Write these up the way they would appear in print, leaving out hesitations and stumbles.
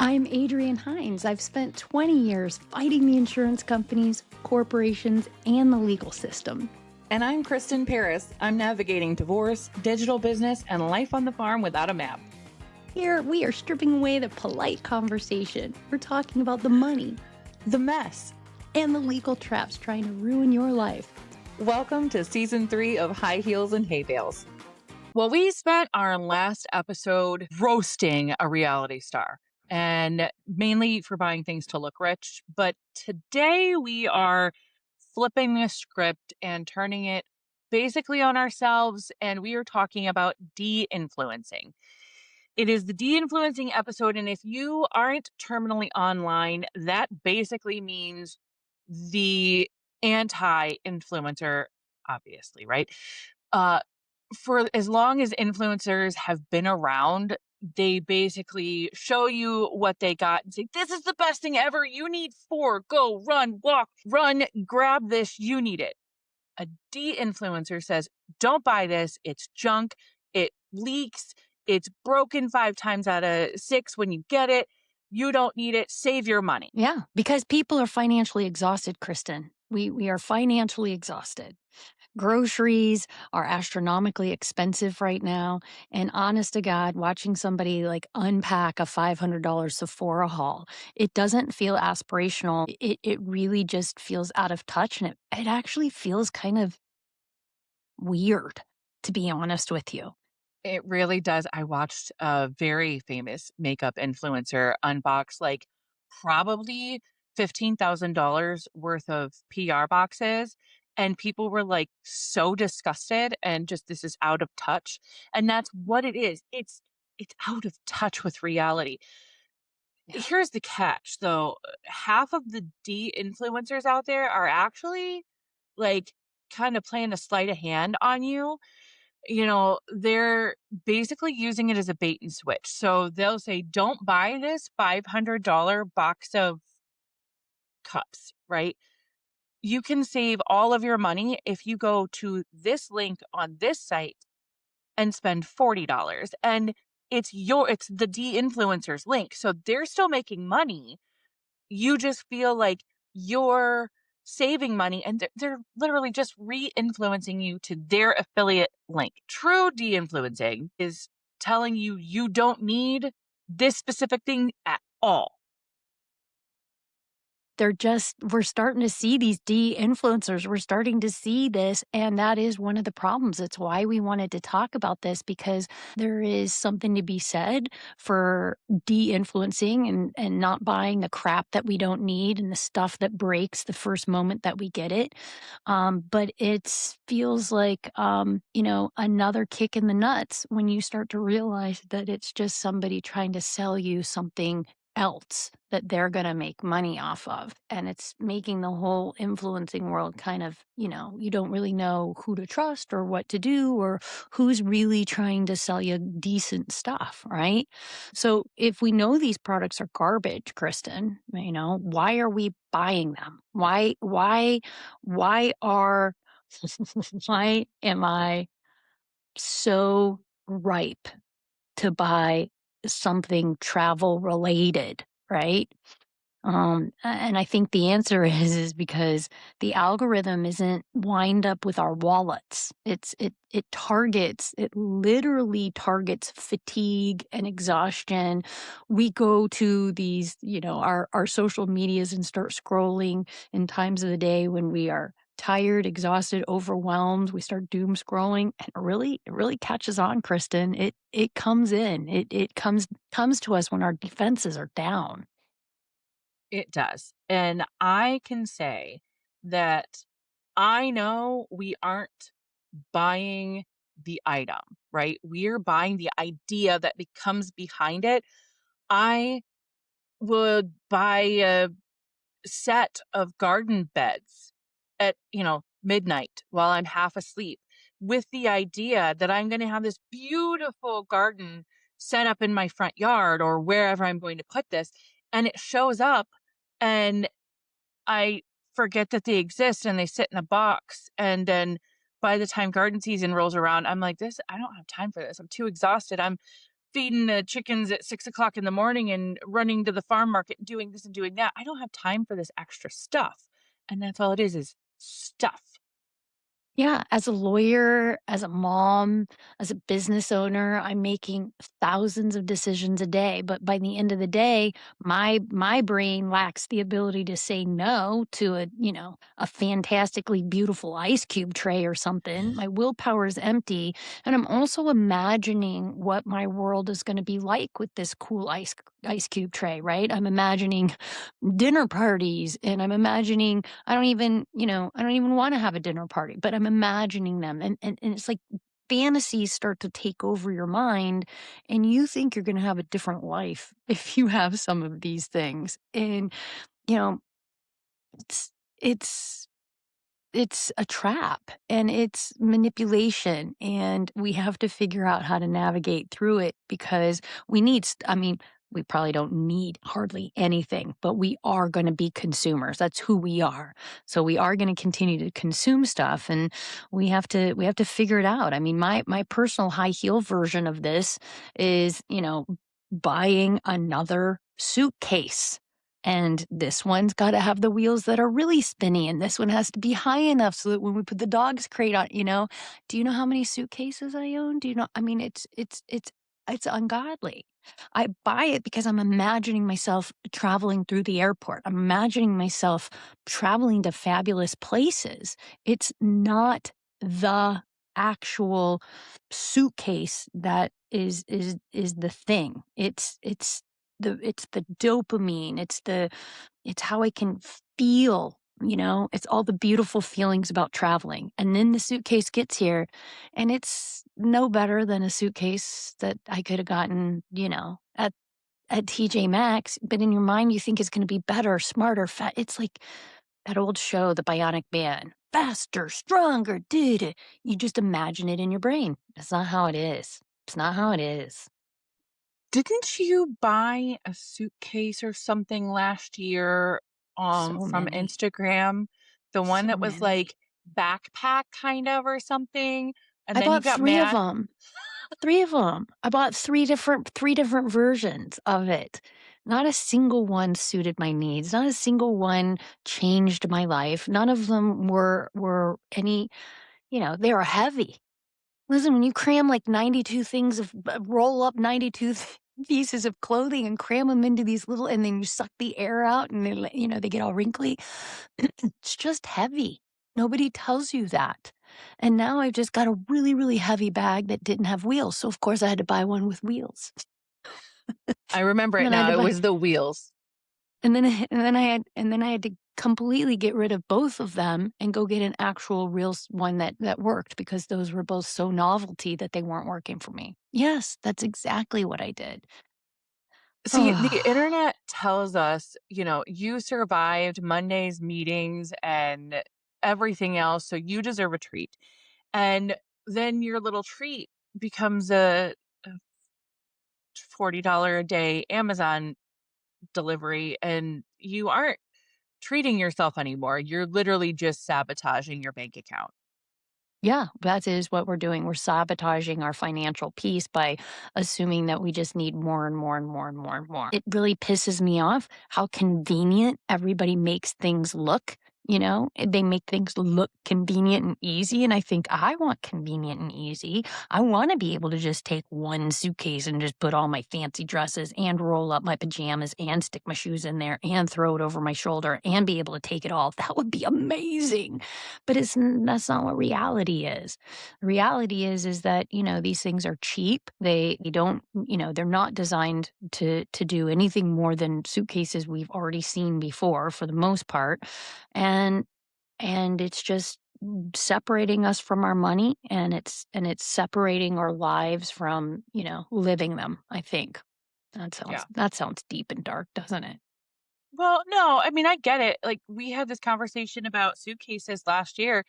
I'm Adrienne Hines. I've spent 20 years fighting the insurance companies, corporations, and the legal system. And I'm Kristen Paris. I'm navigating divorce, digital business, and life on the farm without a map. Here, we are stripping away the polite conversation. We're talking about the money, the mess, and the legal traps trying to ruin your life. Welcome to Season 3 of High Heels and Hay Bales. Well, we spent our last episode roasting a reality star, and mainly for buying things to look rich. But today we are flipping the script and turning it basically on ourselves, and we are talking about de-influencing. It is the de-influencing episode, and if you aren't terminally online, that basically means the anti-influencer, obviously, right? For as long as influencers have been around, they basically show you what they got and say, this is the best thing ever. You need 4, go, run, walk, run, grab this. You need it. A de-influencer says, don't buy this. It's junk. It leaks. It's broken 5 times out of 6 when you get it. You don't need it. Save your money. Yeah, because people are financially exhausted, Kristen. We are financially exhausted. Groceries are astronomically expensive right now. And honest to God, watching somebody like unpack a $500 Sephora haul, it doesn't feel aspirational. It really just feels out of touch. And it actually feels kind of weird, to be honest with you. It really does. I watched a very famous makeup influencer unbox like probably $15,000 worth of PR boxes. And people were like so disgusted and just this is out of touch. And that's what it is. It's out of touch with reality. Yeah. Here's the catch though. Half of the de-influencers out there are actually like kind of playing a sleight of hand on you. They're basically using it as a bait and switch. So they'll say, don't buy this $500 box of cups, right? You can save all of your money if you go to this link on this site and spend $40. And it's the de-influencers link. So they're still making money. You just feel like you're saving money and they're literally just re-influencing you to their affiliate link. True de-influencing is telling you you don't need this specific thing at all. We're starting to see these de-influencers. We're starting to see this, and that is one of the problems. It's why we wanted to talk about this, because there is something to be said for de-influencing and not buying the crap that we don't need and the stuff that breaks the first moment that we get it. But it feels like, another kick in the nuts when you start to realize that it's just somebody trying to sell you something else that they're going to make money off of. And it's making the whole influencing world kind of, you don't really know who to trust or what to do or who's really trying to sell you decent stuff, right? So if we know these products are garbage, Kristen, why are we buying them? Why are, why am I so ripe to buy something travel related, right? And I think the answer is because the algorithm isn't wind up with our wallets. It literally targets fatigue and exhaustion. We go to these, our social medias and start scrolling in times of the day when we are tired, exhausted, overwhelmed. We start doom scrolling, and it really catches on, Kristen. It comes in. It comes to us when our defenses are down. It does. And I can say that I know we aren't buying the item, right? We're buying the idea that becomes behind it. I would buy a set of garden beds at, midnight while I'm half asleep with the idea that I'm going to have this beautiful garden set up in my front yard or wherever I'm going to put this. And it shows up and I forget that they exist and they sit in a box. And then by the time garden season rolls around, I'm like, I don't have time for this. I'm too exhausted. I'm feeding the chickens at 6 o'clock in the morning and running to the farm market and doing this and doing that. I don't have time for this extra stuff. And that's all it is stuff. Yeah, as a lawyer, as a mom, as a business owner, I'm making thousands of decisions a day, but by the end of the day, my brain lacks the ability to say no to a fantastically beautiful ice cube tray or something. My willpower is empty, and I'm also imagining what my world is going to be like with this cool ice cube tray, right? I'm imagining dinner parties, and I'm imagining I don't even wanna have a dinner party, but I'm imagining them, and it's like fantasies start to take over your mind, and you think you're gonna have a different life if you have some of these things, and, you know, it's it's it's a trap, and it's manipulation, and we have to figure out how to navigate through it because I mean, we probably don't need hardly anything, but we are gonna be consumers. That's who we are. So we are gonna continue to consume stuff, and we have to figure it out. I mean, my personal high heel version of this is, buying another suitcase. And this one's gotta have the wheels that are really spinny, and this one has to be high enough so that when we put the dog's crate on, do you know how many suitcases I own? Do you know I mean, it's ungodly. I buy it because I'm imagining myself traveling through the airport. I'm imagining myself traveling to fabulous places. It's not the actual suitcase that is the thing. It's the dopamine, it's how I can feel, it's all the beautiful feelings about traveling. And then the suitcase gets here and it's no better than a suitcase that I could have gotten, at TJ Maxx, but in your mind you think it's going to be better, smarter, it's like that old show, The Bionic Man. Faster, stronger, dude. You just imagine it in your brain. That's not how it is. It's not how it is. Didn't you buy a suitcase or something last year, So from many. Instagram? The one So that was many. like backpack kind of or something, and I then you bought got 3 of mad. them. 3 of them. I bought 3 different versions of it. Not a single one suited my needs. Not a single one changed my life. None of them were any they were heavy. Listen, when you cram like 92 things roll up 92 pieces of clothing and cram them into these little and then you suck the air out and they get all wrinkly. It's just heavy. Nobody tells you that. And now I've just got a really, really heavy bag that didn't have wheels. So of course I had to buy one with wheels. I remember And it then I had now, to it buy was the wheels. and then I had to completely get rid of both of them and go get an actual one that worked because those were both so novelty that they weren't working for me. Yes, that's exactly what I did. See, the internet tells us, you survived Monday's meetings and everything else, so you deserve a treat. And then your little treat becomes a $40 a day Amazon delivery, and you aren't treating yourself anymore. You're literally just sabotaging your bank account. Yeah, that is what we're doing. We're sabotaging our financial peace by assuming that we just need more and more and more and more and more. It really pisses me off how convenient everybody makes things look. They make things look convenient and easy. And I think I want convenient and easy. I want to be able to just take one suitcase and just put all my fancy dresses and roll up my pajamas and stick my shoes in there and throw it over my shoulder and be able to take it all. That would be amazing. But that's not what reality is. Reality is that, these things are cheap. They don't, they're not designed to do anything more than suitcases we've already seen before for the most part. And it's just separating us from our money and it's separating our lives from, living them, I think. That sounds Yeah. that sounds deep and dark, doesn't it? Well, no, I mean, I get it. Like, we had this conversation about suitcases last year,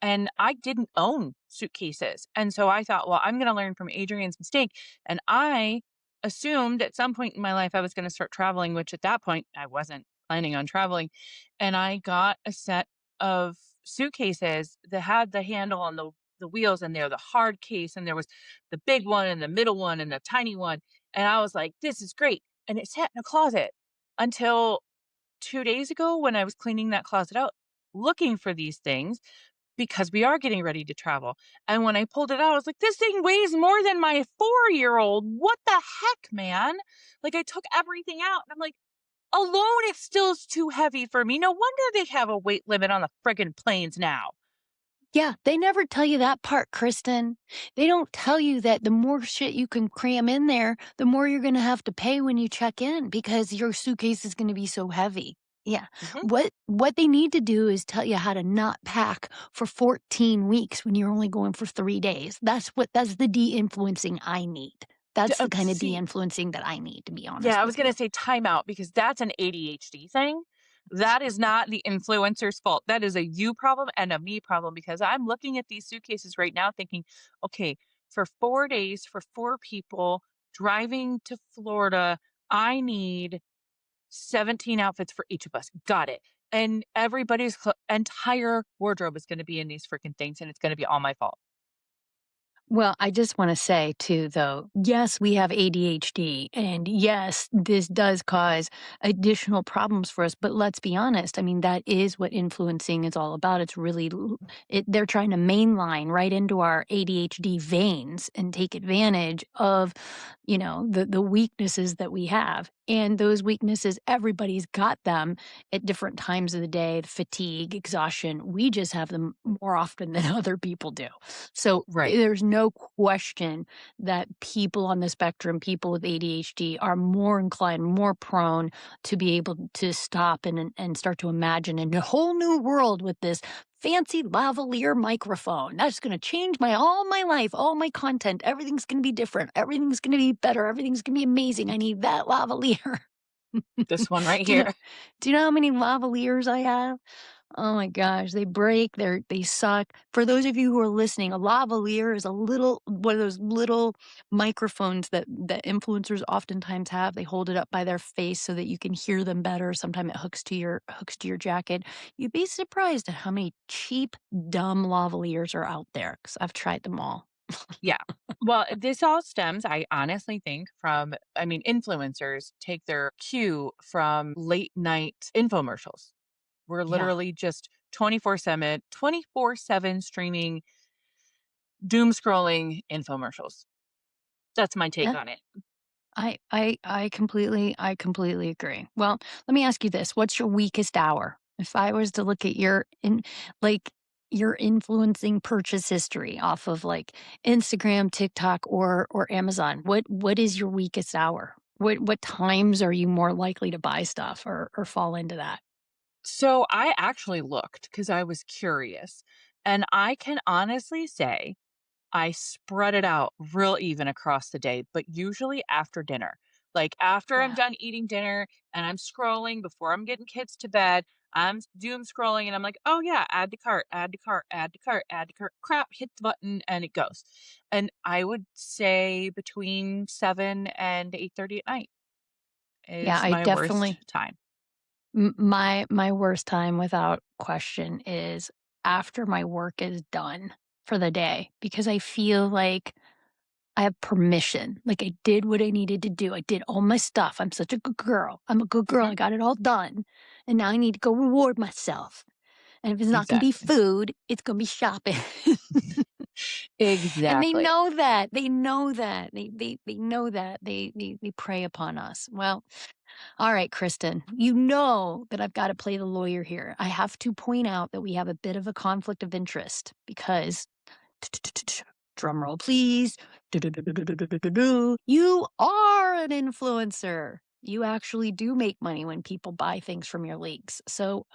and I didn't own suitcases. And so I thought, well, I'm going to learn from Adrienne's mistake. And I assumed at some point in my life I was going to start traveling, which at that point I wasn't planning on traveling. And I got a set of suitcases that had the handle on the the wheels, and they're the hard case, and there was the big one and the middle one and the tiny one. And I was like, this is great. And it sat in a closet until 2 days ago when I was cleaning that closet out, looking for these things because we are getting ready to travel. And when I pulled it out, I was like, this thing weighs more than my 4-year-old. What the heck, man? Like, I took everything out and I'm like, alone, it still is too heavy for me. No wonder they have a weight limit on the friggin' planes now. Yeah, they never tell you that part, Kristen. They don't tell you that the more shit you can cram in there, the more you're gonna have to pay when you check in because your suitcase is gonna be so heavy. Yeah. Mhm. What they need to do is tell you how to not pack for 14 weeks when you're only going for 3 days. That's the de-influencing I need. That's the kind of See, de-influencing that I need, to be yeah, honest I with was you. gonna say timeout because that's an ADHD thing. That is not the influencer's fault. That is a you problem and a me problem because I'm looking at these suitcases right now thinking, okay, for 4 days for 4 people driving to Florida, I need 17 outfits for each of us. Got it. And everybody's entire wardrobe is going to be in these freaking things, and it's going to be all my fault. Well, I just want to say too, though, yes, we have ADHD, and yes, this does cause additional problems for us. But let's be honest. I mean, that is what influencing is all about. It's really, they're trying to mainline right into our ADHD veins and take advantage of, the weaknesses that we have. And those weaknesses, everybody's got them at different times of the day, fatigue, exhaustion. We just have them more often than other people do. So Right. there's no question that people on the spectrum, people with ADHD, are more inclined, more prone to be able to stop and start to imagine a whole new world with this fancy lavalier microphone. That's going to change my all my life, all my content. Everything's going to be different. Everything's going to be better. Everything's going to be amazing. I need that lavalier. This one right do you know? here. Do you know how many lavaliers I have? Oh my gosh, they break, they suck. For those of you who are listening, a lavalier is a little one of those little microphones that influencers oftentimes have. They hold it up by their face so that you can hear them better. Sometimes it hooks to your jacket. You'd be surprised at how many cheap, dumb lavaliers are out there because I've tried them all. Yeah. Well, this all stems, I honestly think, from, I mean, influencers take their cue from late night infomercials. We're Yeah. literally just 24/7 streaming, doom scrolling infomercials. That's my take Yeah. on it. I completely agree. Well, let me ask you this. What's your weakest hour? If I was to look at like, your influencing purchase history off of, like, Instagram, TikTok, or Amazon, what is your weakest hour? What times are you more likely to buy stuff or fall into that? So I actually looked because I was curious. And I can honestly say I spread it out real even across the day, but usually after dinner. Like after I'm Yeah. done eating dinner and I'm scrolling before I'm getting kids to bed, I'm doom scrolling and I'm like, oh yeah, add to cart, add to cart, add to cart, add to cart. Crap, hit the button and it goes. And I would say between 7 and 8:30 at night Yeah, is I my worst definitely time. my worst time without question is after my work is done for the day because I feel like I have permission. Like I did what I needed to do. I did all my stuff. I'm such a good girl. I'm a good girl. Mhm. I got it all done. And now I need to go reward myself. And if it's not going to be Exactly. food, it's going to be shopping. And they Exactly. know that. They know that. They know that. They prey upon us. Well, all right, Kristen, you know that I've got to play the lawyer here. I have to point out that we have a bit of a conflict of interest because drum roll, please. You are an influencer. You actually do make money when people buy things from your links. So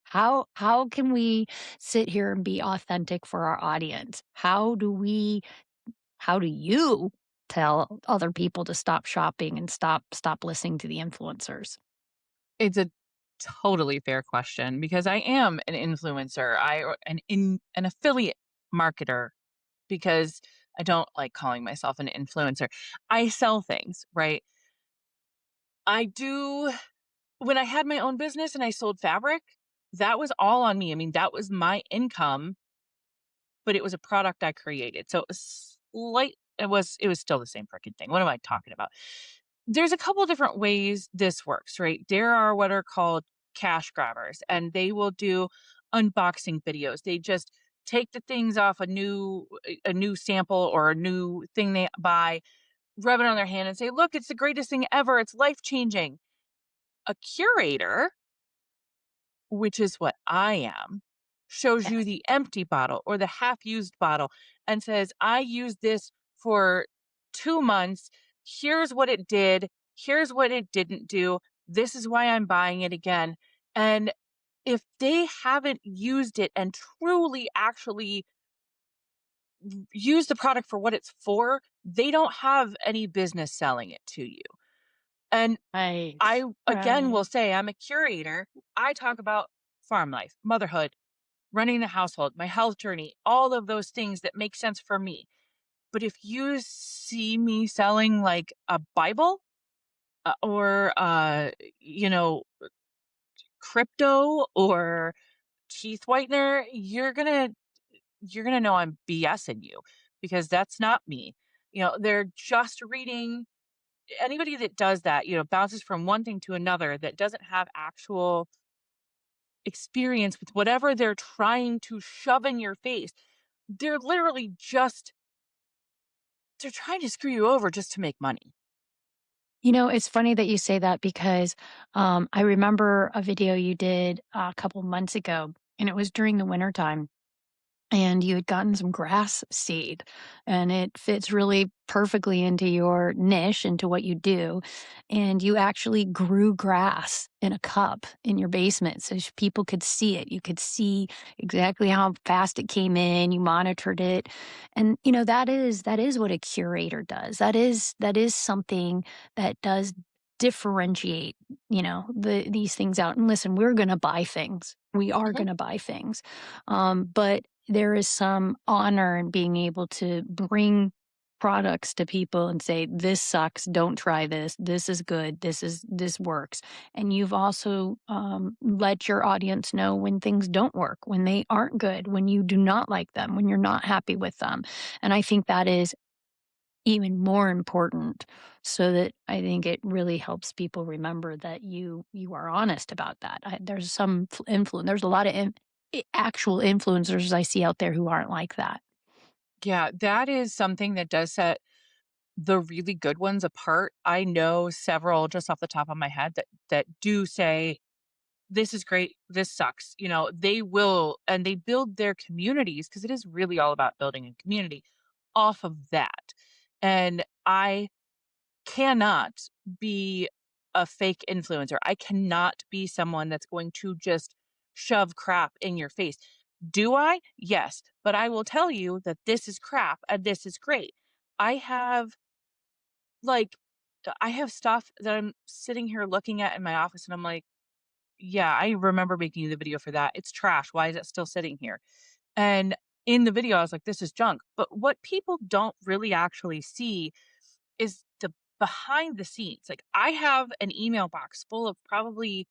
how can we sit here and be authentic for our audience? How do you tell other people to stop shopping and stop listening to the influencers? It's a totally fair question because I am an influencer. An affiliate marketer because I don't like calling myself an influencer. I sell things, right? I do when I had my own business and I sold fabric, that was all on me. I mean, that was my income but it was a product I created. So it was still the same freaking thing. What am I talking about? There's a couple different ways this works, right? There are what are called cash grabbers, and they will do unboxing videos. They just take the things off a new sample or a new thing they buy, rub it on their hand and say, "Look, it's the greatest thing ever. It's life-changing." A curator, which is what I am, shows you Yes. the empty bottle or the half-used bottle and says, "I used this for 2 months. Here's what it did. Here's what it didn't do. This is why I'm buying it again." And if they haven't used it and truly actually use the product for what it's for, they don't have any business selling it to you. And I, Right. again, will Right. say I'm a curator. I talk about farm life, motherhood, running the household, my health journey, all of those things that make sense for me. But if you see me selling like a Bible or you know, crypto or teeth whitener, you're gonna know I'm BSing you because that's not me. They're just reading. Anybody that does that, bounces from one thing to another that doesn't have actual experience with whatever they're trying to shove in your face. They're literally just they're trying to screw you over just to make money. It's funny that you say that because I remember a video you did a couple months ago, and it was during the wintertime. And you had gotten some grass seed, and it fits really perfectly into your niche, into what you do. And you actually grew grass in a cup in your basement so people could see it. You could see exactly how fast it came in. You monitored it. And that is what a curator does. That is something that does differentiate, these things out. And listen, we're gonna buy things. We are Mhm. gonna buy things. But there is some honor in being able to bring products to people and say, "This sucks, don't try this. This is good. This works." And you've also, let your audience know when things don't work, when they aren't good, when you do not like them, when you're not happy with them. And I think that is even more important, so that I think it really helps people remember that you are honest about that. There's some there's a lot of actual influencers I see out there who aren't like that. Yeah, that is something that does set the really good ones apart. I know several just off the top of my head that do say, "This is great, this sucks." They will, and they build their communities because it is really all about building a community off of that. And I cannot be a fake influencer. I cannot be someone that's going to just shove crap in your face. Do I? Yes. But I will tell you that this is crap and this is great. I have like I have stuff that I'm sitting here looking at in my office and I'm like, yeah, I remember making the video for that. It's trash. Why is it still sitting here? And in the video, I was like, this is junk. But what people don't really actually see is the behind the scenes. Like, I have an email box full of probably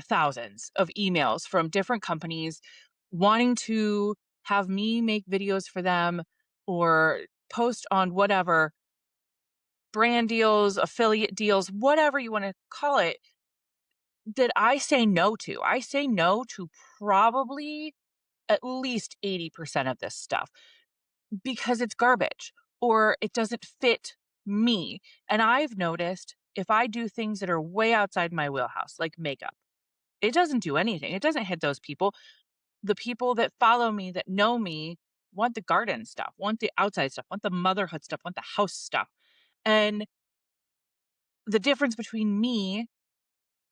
thousands of emails from different companies wanting to have me make videos for them or post on whatever brand deals, affiliate deals, whatever you want to call it, that I say no to. I say no to probably at least 80% of this stuff because it's garbage or it doesn't fit me. And I've noticed if I do things that are way outside my wheelhouse, like makeup, it doesn't do anything. It doesn't hit those people. The people that follow me, that know me, want the garden stuff, want the outside stuff, want the motherhood stuff, want the house stuff. And the difference between me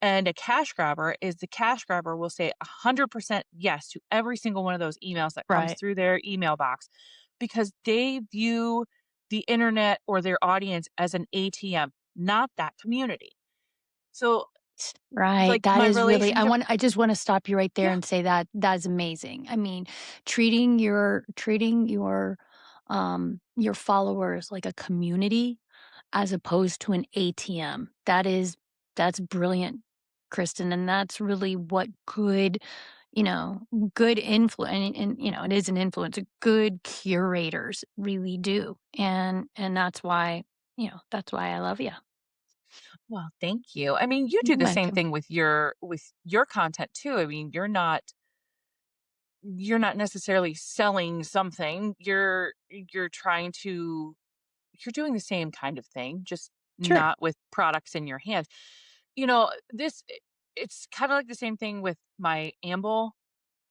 and a cash grabber is the cash grabber will say 100% yes to every single one of those emails that comes Right. through their email box because they view the internet or their audience as an ATM, not that community. So, Right. like That my is really relationship, I just wanna stop you right there yeah, and say that that is amazing. I mean, treating your followers like a community as opposed to an ATM. That's brilliant, Kristen, and that's really what good, you know, good influence, and, you know, it is an influencer, good curators really do. And that's why, you know, that's why I love you. Well, thank you. I mean, you do You're the same welcome. thing with your content too. I mean, you're not necessarily selling something. You're trying to you're doing the same kind of thing, just Sure. not with products in your hands. You know, it's kind of like the same thing with my Amble,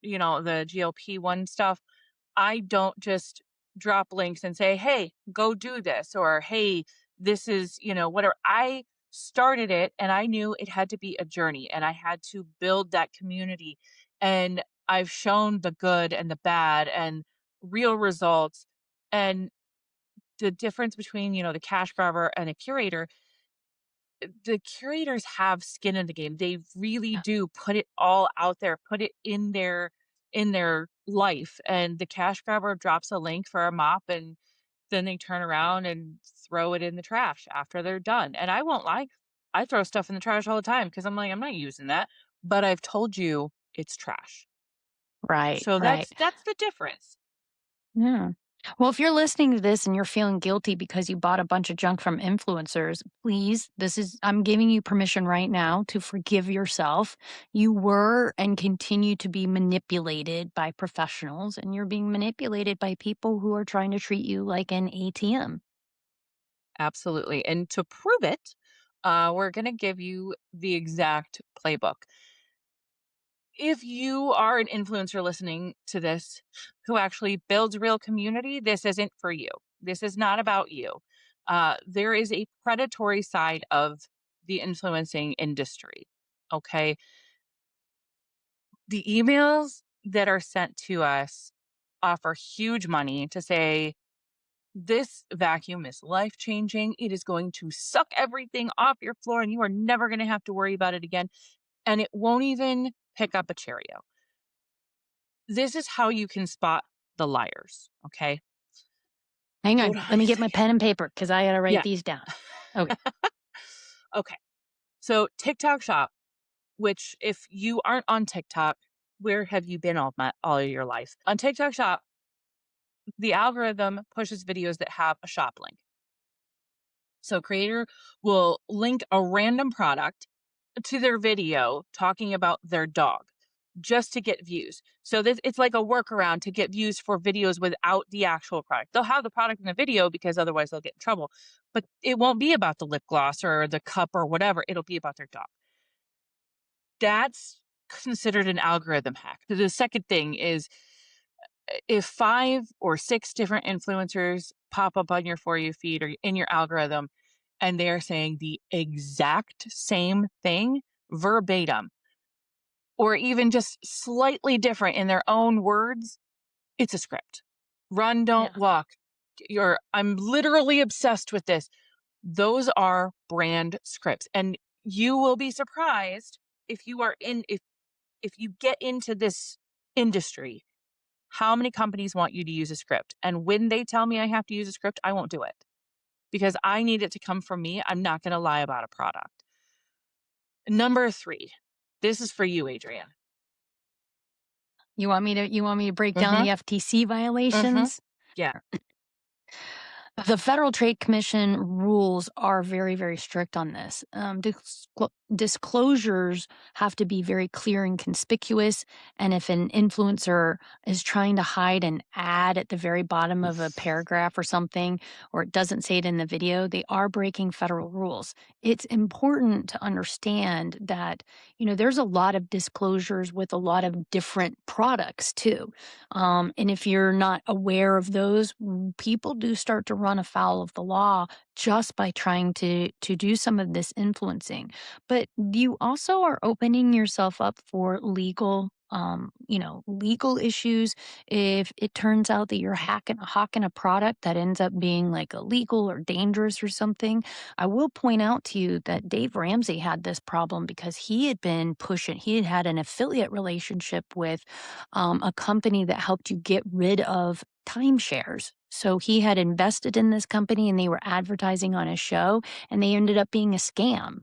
the GLP-1 stuff. I don't just drop links and say, "Hey, go do this," or "Hey, this is," whatever. I started it and I knew it had to be a journey and I had to build that community. And I've shown the good and the bad and real results. And the difference between, the cash grabber and a curator, the curators have skin in the game. They really Yeah. do put it all out there, put it in their life. And the cash grabber drops a link for a mop and then they turn around and throw it in the trash after they're done. And I won't lie, I throw stuff in the trash all the time because I'm like, I'm not using that. But I've told you it's trash. Right, So right. that's the difference. Yeah. Well, if you're listening to this and you're feeling guilty because you bought a bunch of junk from influencers, please, I'm giving you permission right now to forgive yourself. You were and continue to be manipulated by professionals, and you're being manipulated by people who are trying to treat you like an ATM. Absolutely. And to prove it, we're going to give you the exact playbook. If you are an influencer listening to this who actually builds real community, this isn't for you. This is not about you. There is a predatory side of the influencing industry. Okay. The emails that are sent to us offer huge money to say, this vacuum is life changing. It is going to suck everything off your floor and you are never going to have to worry about it again. And it won't even pick up a Cheerio. This is how you can spot the liars, okay? Hang Hold on. on Let a me get my second. pen and paper because I got to write Yeah. these down. Okay. Okay. So TikTok Shop, which if you aren't on TikTok, where have you been all of your life? On TikTok Shop, the algorithm pushes videos that have a shop link. So creator will link a random product to their video talking about their dog just to get views. So this it's like a workaround to get views for videos without the actual product. They'll have the product in the video because otherwise they'll get in trouble. But it won't be about the lip gloss or the cup or whatever. It'll be about their dog. That's considered an algorithm hack. The second thing is if 5 or 6 different influencers pop up on your For You feed or in your algorithm and they're saying the exact same thing verbatim, or even just slightly different in their own words, it's a script. Run, don't Yeah. walk. I'm literally obsessed with this. Those are brand scripts. And you will be surprised if you get into this industry, how many companies want you to use a script. And when they tell me I have to use a script, I won't do it because I need it to come from me. I'm not going to lie about a product. Number 3. This is for you, Adrienne. You want me to break down Mhm. the FTC Mhm. violations? Yeah. The Federal Trade Commission rules are very, very strict on this. Disclosures have to be very clear and conspicuous. And if an influencer is trying to hide an ad at the very bottom of a paragraph or something, or it doesn't say it in the video, they are breaking federal rules. It's important to understand that, there's a lot of disclosures with a lot of different products too. And if you're not aware of those, people do start to run afoul of the law just by trying to do some of this influencing. But you also are opening yourself up for legal issues if it turns out that you're hawking a product that ends up being like illegal or dangerous or something. I will point out to you that Dave Ramsey had this problem because he had had an affiliate relationship with a company that helped you get rid of timeshares. So he had invested in this company and they were advertising on his show and they ended up being a scam.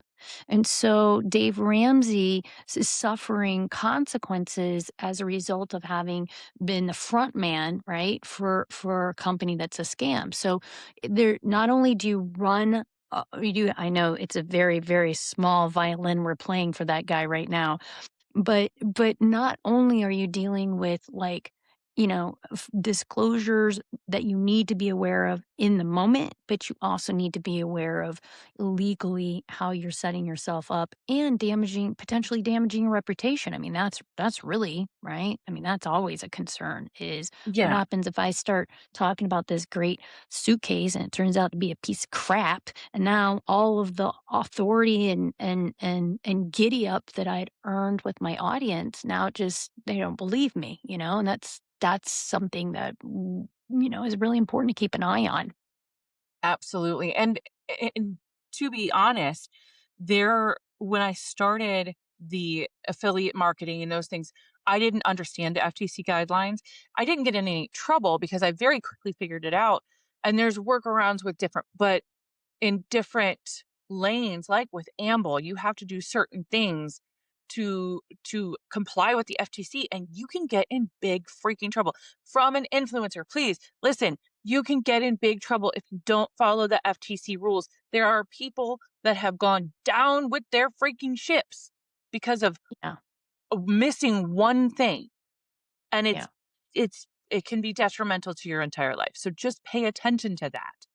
And so Dave Ramsey is suffering consequences as a result of having been the front man, right, for a company that's a scam. So there, not only do you run you do, I know it's a very, very small violin we're playing for that guy right now, but not only are you dealing with, like, disclosures that you need to be aware of in the moment, but you also need to be aware of legally how you're setting yourself up and potentially damaging your reputation. I mean, that's really, right? I mean, that's always a concern is what Yeah. happens if I start talking about this great suitcase and it turns out to be a piece of crap, and now all of the authority and giddy up that I'd earned with my audience, now just they don't believe me, and that's something that is really important to keep an eye on. Absolutely. And to be honest, there when I started the affiliate marketing and those things, I didn't understand the FTC guidelines. I didn't get in any trouble because I very quickly figured it out. And there's workarounds with different, but in different lanes, like with Amble, you have to do certain things to comply with the FTC, and you can get in big freaking trouble from an influencer. Please listen, you can get in big trouble if you don't follow the FTC rules. There are people that have gone down with their freaking ships because of Yeah, missing one thing, and yeah. it can be detrimental to your entire life. So just pay attention to that.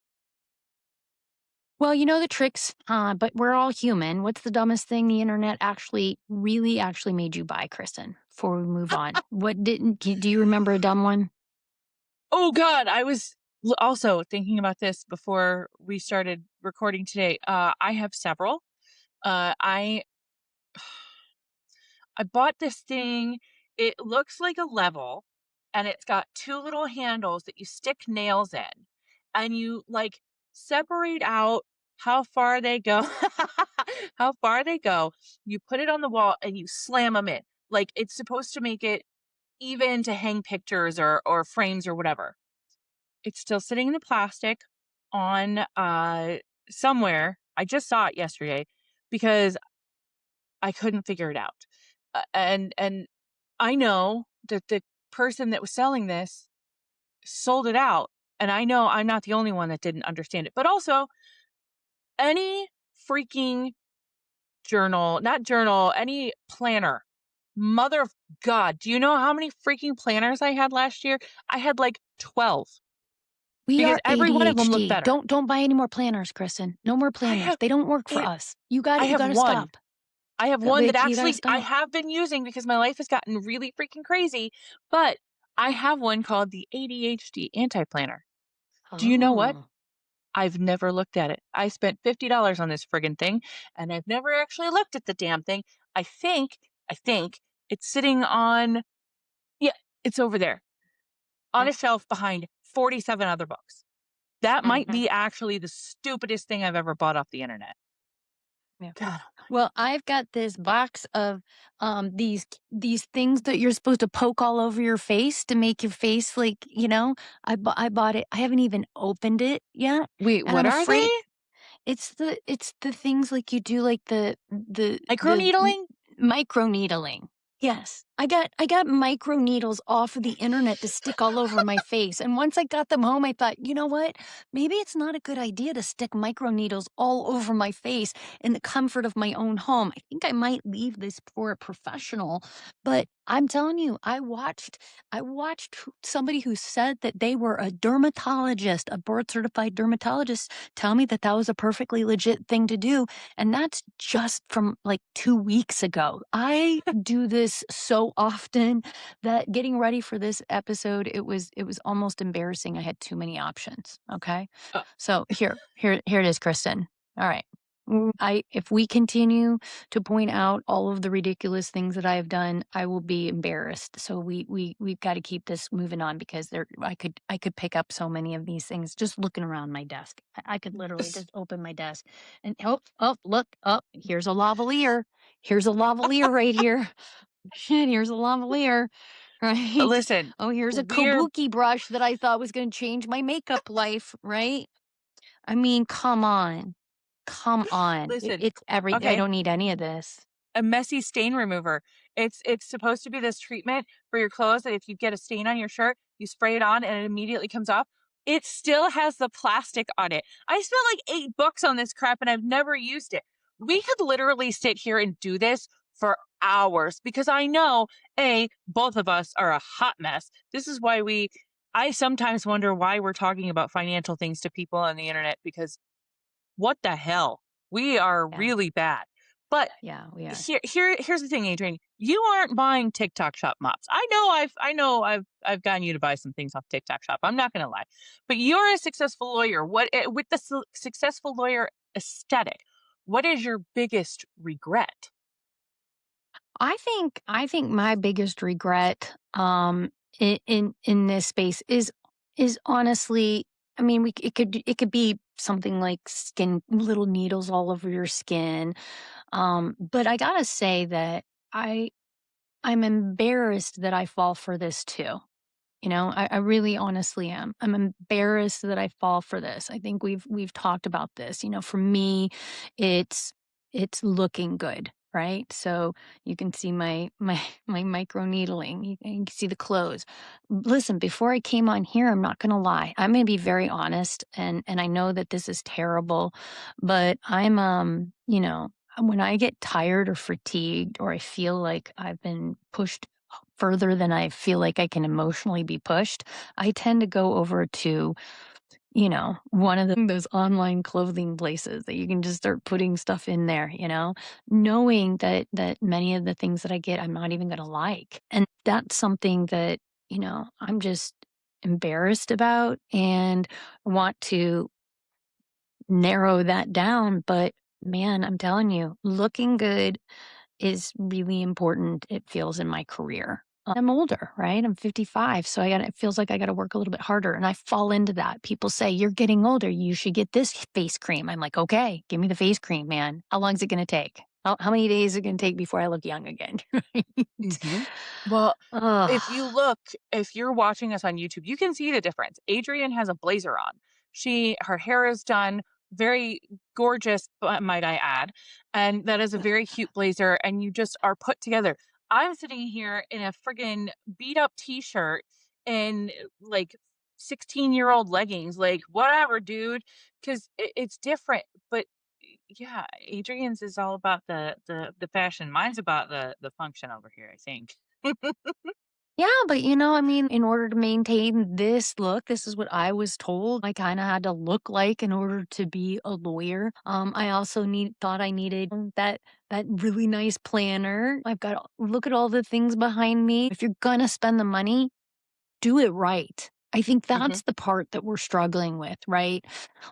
Well, you know the tricks, but we're all human. What's the dumbest thing the internet actually made you buy, Kristen? Before we move on, what didn't? Do you remember a dumb one? Oh god, I was also thinking about this before we started recording today. I have several. I I bought this thing. It looks like a level, and it's got two little handles that you stick nails in, and you like separate out how far they go. How far they go. You put it on the wall and you slam them in. Like it's supposed to make it even to hang pictures or frames or whatever. It's still sitting in the plastic on, somewhere. I just saw it yesterday because I couldn't figure it out. And I know that the person that was selling this sold it out, and I know I'm not the only one that didn't understand it. But also, any freaking any planner. Mother of God, do you know how many freaking planners I had last year? I had like 12 We because are every one of them looked ADHD. better. Don't buy any more planners, Kristen. No more I planners. have They don't work for it us. You got I it. You have got to one. stop. I have one that You got to actually I stop. have been using because my life has gotten really freaking crazy, but I have one called the ADHD anti-planner. Do you know what? Oh. I've never looked at it. I spent $50 on this friggin' thing, and I've never actually looked at the damn thing. I think I think it's sitting on yeah, it's over there on a shelf behind 47 other books. That might Mhm. be actually the stupidest thing I've ever bought off the internet. Yeah. God. Well, I've got this box of these things that you're supposed to poke all over your face to make your face like, I bought it. I haven't even opened it yet, Wait, and what I'm are they? afraid it's the things like you do like the Microneedling? micro needling. Yes. I got micro needles off of the internet to stick all over my face. And once I got them home, I thought, you know what? Maybe it's not a good idea to stick micro needles all over my face in the comfort of my own home. I think I might leave this for a professional. But I'm telling you, I watched somebody who said that they were a dermatologist, a board certified dermatologist, tell me that that was a perfectly legit thing to do, and that's just from, like, 2 weeks ago. I do this so often that getting ready for this episode, it was almost embarrassing. I had too many options, okay? Uh, So here it is, Kristen. Alright. If we continue to point out all of the ridiculous things that I have done, I will be embarrassed. So we've gotta keep this moving on because I could pick up so many of these things just looking around my desk. I could literally s- just open my desk and oh, look, oh, here's a lavalier. Here's a lavalier right here. Shit, here's a lavalier, right? Listen, Oh, here's a we're kabuki brush that I thought was gonna change my makeup life, right? I mean, come on. Come on. Listen, It's I okay, don't need any of this. a messy stain remover. It's supposed to be this treatment for your clothes that if you get a stain on your shirt, you spray it on and it immediately comes off. It still has the plastic on it. I spent like $8 on this crap and I've never used it. We could literally sit here and do this for hours because I know both of us are a hot mess. This is why I sometimes wonder why we're talking about financial things to people on the internet because what the hell? We are Yeah. really bad. But Yeah, we are. here's the thing, Adrian. You aren't buying TikTok shop mops. I know I've gotten you to buy some things off TikTok shop. I'm not gonna lie. But you're a successful lawyer. With the successful lawyer aesthetic, what is your biggest regret? I think my biggest regret, in this space is honestly, I mean, it could be something like skin little needles all over your skin, but I gotta say that I I'm embarrassed that I fall for this too. I really honestly am. I'm embarrassed that I fall for this. I think we've talked about this. For me, it's looking good, right? So you can see my my micro needling. You can see the clothes. Listen, before I came on here, I'm not gonna lie. I'm gonna be very honest, and I know that this is terrible, but when I get tired or fatigued or I feel like I've been pushed further than I feel like I can emotionally be pushed, I tend to go over to, one of those online clothing places that you can just start putting stuff in there, knowing that many of the things that I get I'm not even going to like. And that's something that, I'm just embarrassed about and want to narrow that down, but man, I'm telling you, looking good is really important, it feels, in my career. I'm older, right? I'm 55, so it feels like I gotta work a little bit harder, and I fall into that. People say, "You're getting older, you should get this face cream." I'm like, "Okay, give me the face cream, man. How long is it gonna take? How many days is it gonna take before I look young again?" Right? Mhm. Well, Ugh. if you're watching us on YouTube, you can see the difference. Adrienne has a blazer on. Her hair is done very gorgeous, might I add, and that is a very cute blazer, and you just are put together. I'm sitting here in a friggin' beat up t-shirt and like 16-year-old leggings, like whatever, dude, because it's different. But yeah, Adrian's is all about the fashion. Mine's about the function over here, I think. Yeah, but I mean, in order to maintain this look, this is what I was told I kind of had to look like in order to be a lawyer. I also thought I needed that really nice planner. Look at all the things behind me. If you're gonna spend the money, do it right. I think Mhm. that's the part that we're struggling with, right?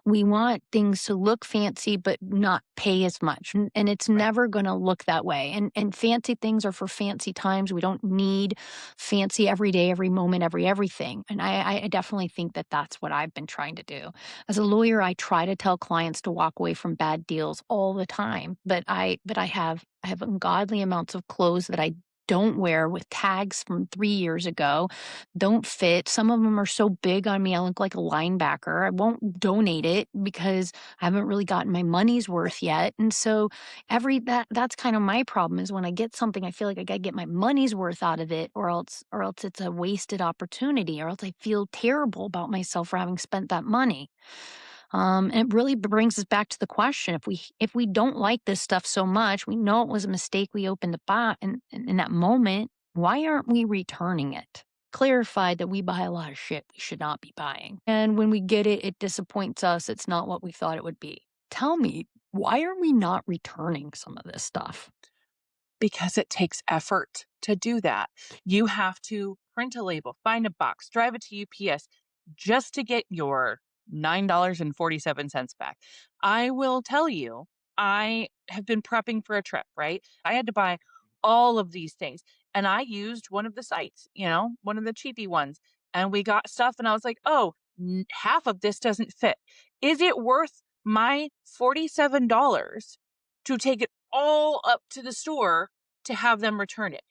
We want things to look fancy but not pay as much. And it's Right. never going to look that way. And fancy things are for fancy times. We don't need fancy every day, every moment, everything. And I definitely think that that's what I've been trying to do. As a lawyer, I try to tell clients to walk away from bad deals all the time, but I have ungodly amounts of clothes that I don't wear with tags from 3 years ago, don't fit. Some of them are so big on me, I look like a linebacker. I won't donate it because I haven't really gotten my money's worth yet. And so that's kind of my problem is when I get something, I feel like I gotta get my money's worth out of it, or else it's a wasted opportunity, or else I feel terrible about myself for having spent that money. And it really brings us back to the question: if we don't like this stuff so much, we know it was a mistake we opened the bot in that moment. Why aren't we returning it? Clarified that we buy a lot of shit we should not be buying, and when we get it, it disappoints us. It's not what we thought it would be. Tell me, why are we not returning some of this stuff? Because it takes effort to do that. You have to print a label, find a box, drive it to UPS just to get your $9.47 back. I will tell you, I have been prepping for a trip, right? I had to buy all of these things and I used one of the sites, one of the cheapy ones. And we got stuff and I was like, oh, half of this doesn't fit. Is it worth my $47 to take it all up to the store to have them return it?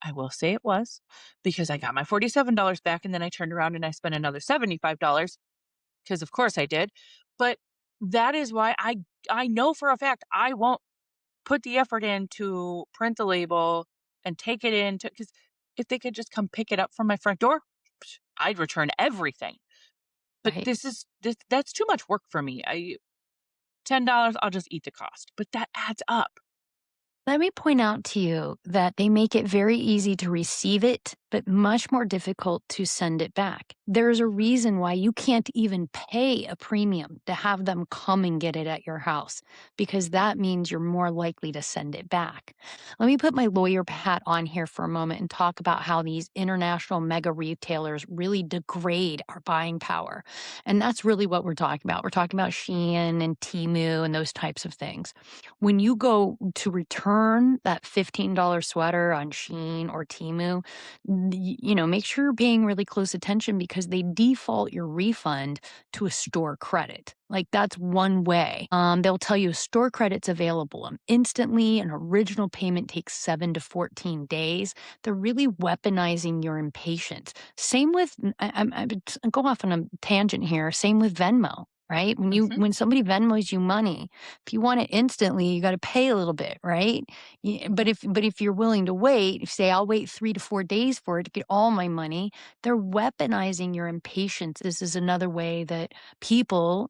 I will say it was because I got my $47 back and then I turned around and I spent another $75 because of course I did. But that is why I I know for a fact I won't put the effort in to print the label and take it in to, because if they could just come pick it up from my front door, I'd return everything. But Right. this that's too much work for me. I $10, I'll just eat the cost, but that adds up. Let me point out to you that they make it very easy to receive it, but much more difficult to send it back. There's a reason why you can't even pay a premium to have them come and get it at your house, because that means you're more likely to send it back. Let me put my lawyer hat on here for a moment and talk about how these international mega retailers really degrade our buying power. And that's really what we're talking about. We're talking about Shein and Temu and those types of things. When you go to return that $15 sweater on Shein or Temu, make sure you're paying really close attention because they default your refund to a store credit. Like that's one way. They'll tell you store credits available instantly. An original payment takes 7 to 14 days. They're really weaponizing your impatience. Same with, go off on a tangent here. Same with Venmo. Right? Mhm, When somebody Venmos you money, if you want it instantly, you gotta pay a little bit, right? But mhm. if you're willing to wait, if say, "I'll wait 3 to 4 days for it to get all my money," they're weaponizing your impatience. This is another way that people,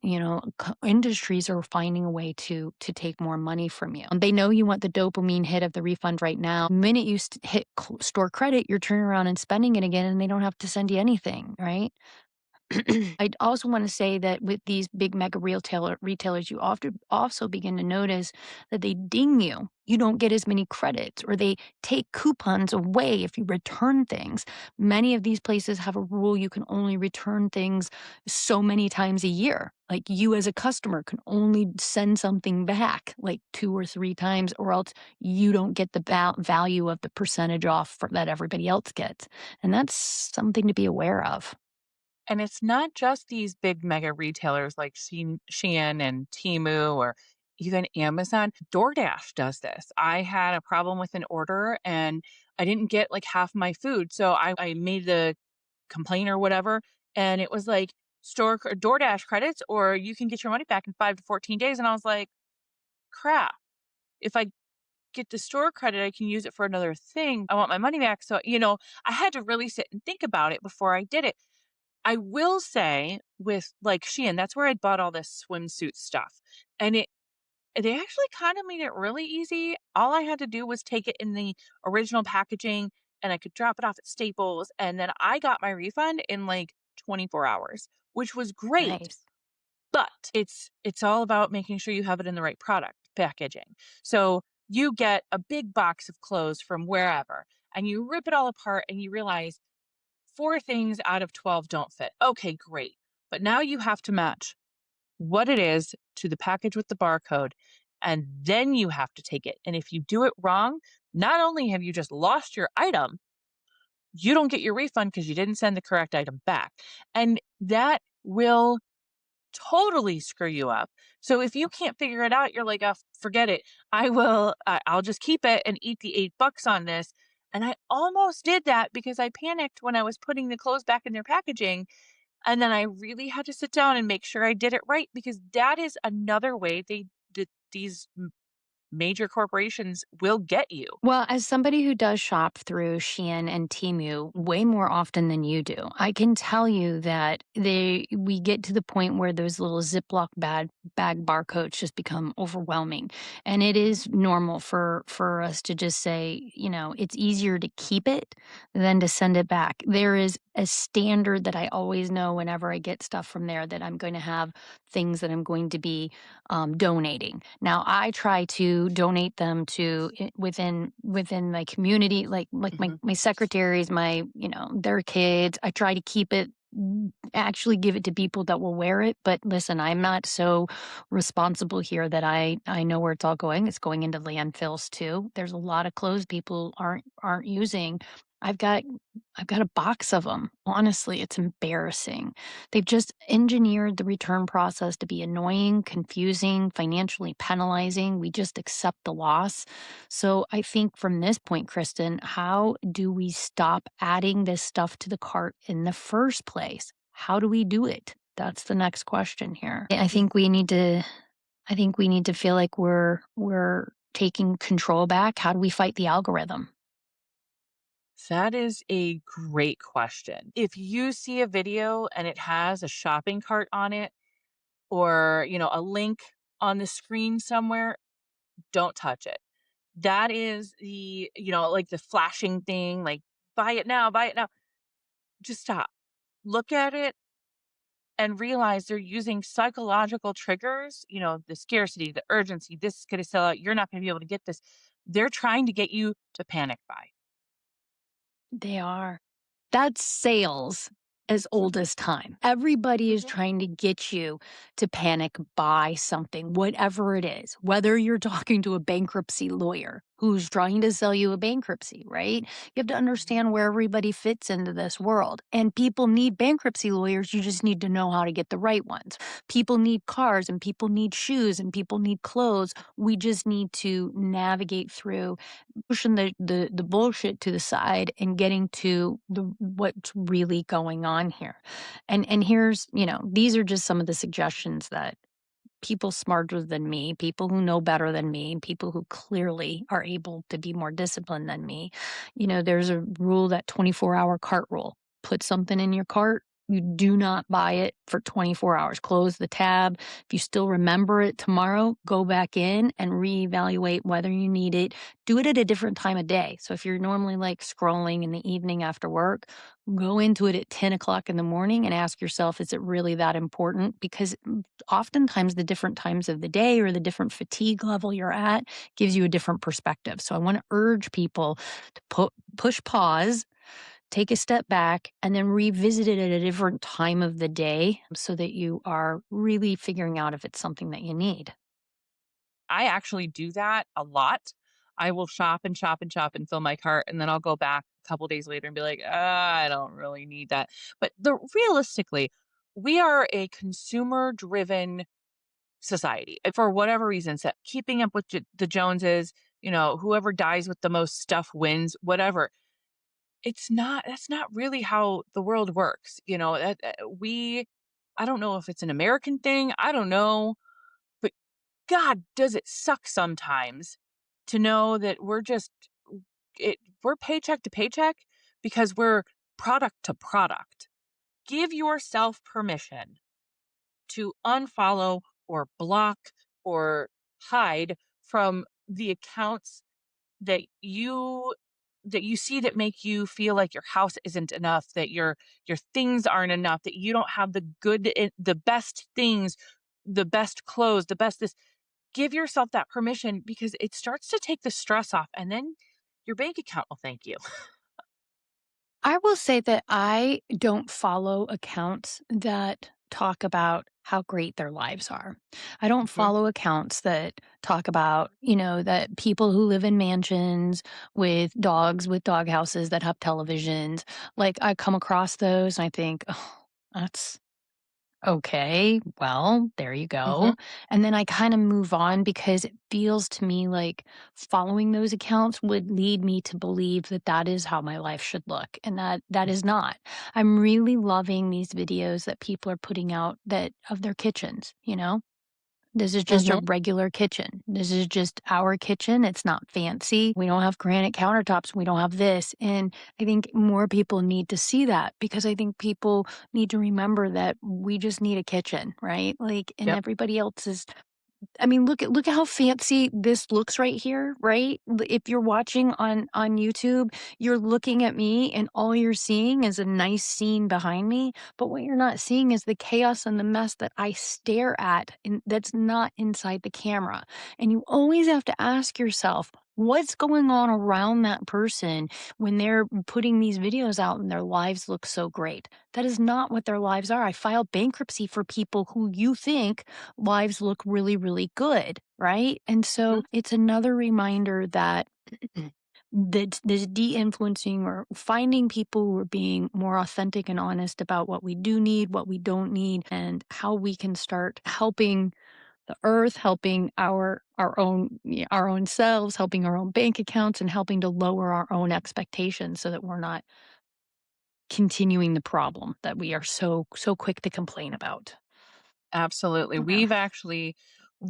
industries are finding a way to take more money from you. They know you want the dopamine hit of the refund right now. The minute you hit store credit, you're turning around and spending it again, and they don't have to send you anything, right? I'd also want to say that with these big mega retailers, you often also begin to notice that they ding you. You don't get as many credits, or they take coupons away if you return things. Many of these places have a rule you can only return things so many times a year. Like you as a customer can only send something back like 2 or 3 times, or else you don't get the value of the percentage off that everybody else gets. And that's something to be aware of. And it's not just these big mega retailers like Shein and Temu or even Amazon. DoorDash does this. I had a problem with an order and I didn't get like half my food. So I made the complaint or whatever. And it was like DoorDash credits, or you can get your money back in 5 to 14 days. And I was like, crap. If I get the store credit, I can use it for another thing. I want my money back. So, I had to really sit and think about it before I did it. I will say with like Shein, that's where I bought all this swimsuit stuff. And they actually kind of made it really easy. All I had to do was take it in the original packaging and I could drop it off at Staples. And then I got my refund in like 24 hours, which was great. Nice. But it's all about making sure you have it in the right product packaging. So you get a big box of clothes from wherever and you rip it all apart and you realize 4 things out of 12 don't fit. Okay, great. But now you have to match what it is to the package with the barcode, and then you have to take it. And if you do it wrong, not only have you just lost your item, you don't get your refund because you didn't send the correct item back. And that will totally screw you up. So if you can't figure it out, you're like, "Oh, forget it. I'll just keep it and eat the $8 on this." And I almost did that because I panicked when I was putting the clothes back in their packaging, and then I really had to sit down and make sure I did it right because that is another way these major corporations will get you. Well, as somebody who does shop through Shein and Temu way more often than you do, I can tell you that we get to the point where those little Ziploc bag barcodes just become overwhelming. And it is normal for us to just say, it's easier to keep it than to send it back. There is a standard that I always know whenever I get stuff from there, that I'm going to have things that I'm going to be donating. Now, I try to donate them to within my community, like my Mhm. my secretaries, their kids. I try to keep it. Actually give it to people that will wear it, but listen, I'm not so responsible here that I know where it's all going. It's going into landfills too. There's a lot of clothes people aren't using. I've got I've got a box of them. Honestly, it's embarrassing. They've just engineered the return process to be annoying, confusing, financially penalizing. We just accept the loss. So I think from this point, Kristen, how do we stop adding this stuff to the cart in the first place? How do we do it? That's the next question here. I Y think we need to. I think we need to feel like we're taking control back. How do we fight the algorithm? That is a great question. If you see a video and it has a shopping cart on it or, a link on the screen somewhere, don't touch it. That is like the flashing thing, like buy it now, buy it now. Just stop. Look at it and realize they're using psychological triggers, the scarcity, the urgency, this is going to sell out. You're not going to be able to get this. They're trying to get you to panic buy. They are. That's sales as old as time. Everybody is Mhm. trying to get you to panic buy something, whatever it is, whether you're talking to a bankruptcy lawyer who's trying to sell you a bankruptcy, right? You have to Mhm. understand where everybody fits into this world. And people need bankruptcy lawyers. You just need to know how to get the right ones. People need cars and people need shoes and people need clothes. We just need to navigate through pushing the bullshit to the side and getting to the what's really going on here. And here's, these are just some of the suggestions that people smarter than me, people who know better than me, people who clearly are able to be more disciplined than me. There's a rule, that 24-hour cart rule. Put something in your cart, you do not buy it for 24 hours. Close the tab. If you still remember it tomorrow, go back in and reevaluate whether you need it. Do it at a different time of day. So if you're normally like scrolling in the evening after work, go into it at 10 o'clock in the morning and ask yourself, is it really that important? Because oftentimes the different times of the day or the different fatigue level you're at gives you a different perspective. So I want to urge people to push pause, take a step back, and then revisit it at a different time of the day so that you are really figuring out if it's something that you need. I actually do that a lot. I will shop and shop and shop and fill my cart, and then I'll go back a couple days later and be like, I don't really need that. But realistically, we are a consumer driven society for whatever reason. So keeping up with the Joneses, whoever dies with the most stuff wins, whatever. That's not really how the world works. I don't know if it's an American thing. I don't know, but God, does it suck sometimes to know that we're paycheck to paycheck because we're product to product. Give yourself permission to unfollow or block or hide from the accounts that you see that make you feel like your house isn't enough, that your things aren't enough, that you don't have the best things, the best clothes, the best this. Give yourself that permission because it starts to take the stress off and then your bank account will thank you. I will say that I don't follow accounts that talk about how great their lives are. I don't Mhm. follow accounts that talk about, that people who live in mansions with dogs, with dog houses that have televisions. Like, I come across those and I think, oh, that's okay, well, there you Mhm. go. And then I kind of move on because it feels to me like following those accounts would lead me to believe that that is how my life should look, and that is not. I'm really loving these videos that people are putting out that of their kitchens. This is just a Mhm. regular kitchen. This is just our kitchen. It's not fancy. We don't have granite countertops. We don't have this. And I think more people need to see that because I think people need to remember that we just need a kitchen, right? Like, and Yep. everybody else is, I mean, look at how fancy this looks right here, right? If you're watching on YouTube, you're looking at me and all you're seeing is a nice scene behind me, but what you're not seeing is the chaos and the mess that I stare at and that's not inside the camera. And you always have to ask yourself, what's going on around that person when they're putting these videos out and their lives look so great? That is not what their lives are. I filed bankruptcy for people who you think lives look really, really good, right? And so Mhm. it's another reminder that that this de-influencing or finding people who are being more authentic and honest about what we do need, what we don't need, and how we can start helping the earth, helping our own selves, helping our own bank accounts, and helping to lower our own expectations so that we're not continuing the problem that we are so quick to complain about. Absolutely. Yeah.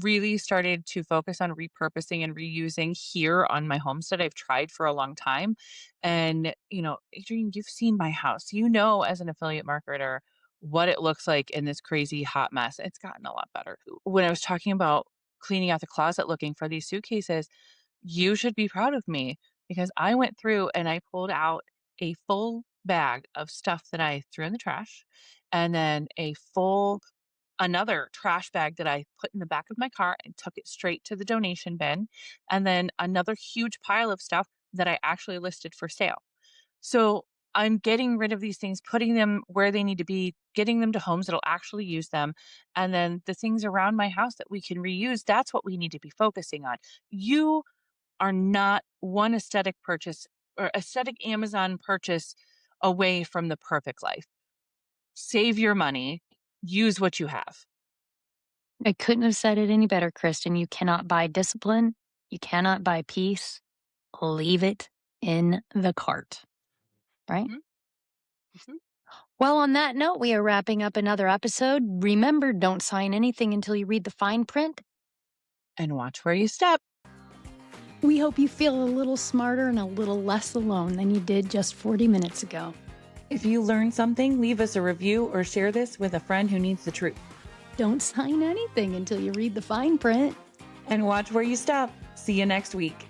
really started to focus on repurposing and reusing here on my homestead. I've tried for a long time. And, Adrienne, you've seen my house. You know, as an affiliate marketer, what it looks like in this crazy hot mess. It's gotten a lot better. When I was talking about cleaning out the closet looking for these suitcases, you should be proud of me because I went through and I pulled out a full bag of stuff that I threw in the trash and then another trash bag that I put in the back of my car and took it straight to the donation bin, and then another huge pile of stuff that I actually listed for sale. So I'm getting rid of these things, putting them where they need to be, getting them to homes that'll actually use them. And then the things around my house that we can reuse, that's what we need to be focusing on. You are not one aesthetic purchase or aesthetic Amazon purchase away from the perfect life. Save your money, use what you have. I couldn't have said it any better, Kristen. You cannot buy discipline. You cannot buy peace. Leave it in the cart, right? Mhm, mhm. Well, on that note, we are wrapping up another episode. Remember, don't sign anything until you read the fine print. And watch where you step. We hope you feel a little smarter and a little less alone than you did just 40 minutes ago. If you learned something, leave us a review or share this with a friend who needs the truth. Don't sign anything until you read the fine print. And watch where you step. See you next week.